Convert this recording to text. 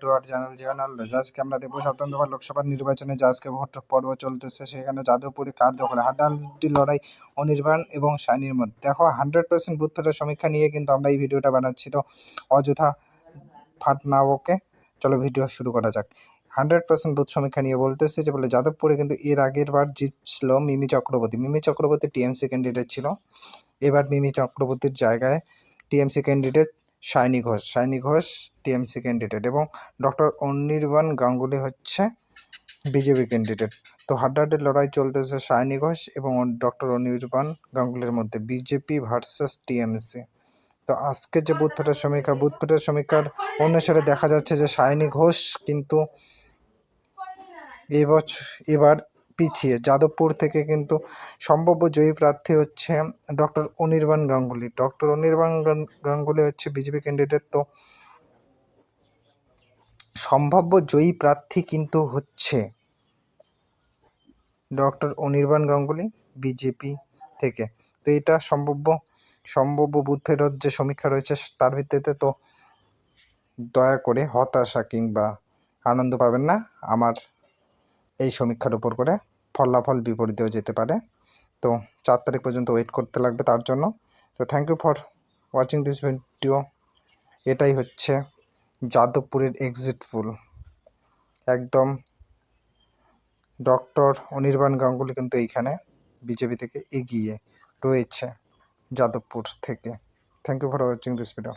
To our channel general knowledge. আজকে আমরা দেখবো 7ম দফা লোকসভা নির্বাচনে যে আজকে ভোট পর্ব চলতেছে, সেখানে যাদবপুরে কার দখলে হাড্ডাহাড্ডি লড়াই অনির্বাণ এবং শাইনির মধ্যে। দেখো 100% বুথ ফেরত সমীক্ষা নিয়ে কিন্তু আমরা এই ভিডিওটা বানাচ্ছি, তো অযথা ফাট না ওকে, চলো ভিডিও শুরু করা যাক। 100% বুথ সমীক্ষা নিয়ে বলতেছে যে বলে যাদবপুরে কিন্তু এর আগের বার জিতছিল মিমি চক্রবর্তী। মিমি চক্রবর্তী টিএমসি ক্যান্ডিডেট ছিল, এবার মিমি চক্রবর্তীর জায়গায় TMC candidate shiny Ghosh TMC candidate এবং ডক্টর অনির্বাণ গাঙ্গুলি হচ্ছে বিজেপি ক্যান্ডিডেট। তো হাড্ডাহাড্ডি লড়াই চলতেছে শাইনি ঘোষ এবং ডক্টর অনির্বাণ গাঙ্গুলির মধ্যে, বিজেপি ভার্সেস টিএমসি। তো আজকে যে বুথ ফেটার সমীক্ষার অনুসারে দেখা যাচ্ছে যে শাইনি ঘোষ কিন্তু এবার পিছিয়ে। যাদবপুর থেকে কিন্তু সম্ভাব্য জয়ী প্রার্থী হচ্ছে ডক্টর অনির্বাণ গাঙ্গুলি। ডক্টর অনির্বাণ গাঙ্গুলি হচ্ছে বিজেপি ক্যান্ডিডেট। তো সম্ভাব্য জয়ী প্রার্থী কিন্তু হচ্ছে ডক্টর অনির্বাণ গাঙ্গুলি বিজেপি থেকে। তো এটা সম্ভাব্য বুথ ফেরত যে সমীক্ষা রয়েছে তার ভিত্তিতে। তো দয়া করে হতাশা কিংবা আনন্দ পাবেন না আমার এই সমীক্ষার উপর করে, ফলাফল বিপরীতেও যেতে পারে। তো 4 তারিখ পর্যন্ত ওয়েট করতে লাগবে তার জন্য। তো thank you for watching this video. এটাই হচ্ছে যাদবপুরের এক্সিট পোল। একদম ডক্টর অনির্বাণ গাঙ্গুলি কিন্তু এইখানে বিজেপি থেকে এগিয়ে রয়েছে যাদবপুর থেকে। Thank you for watching this video.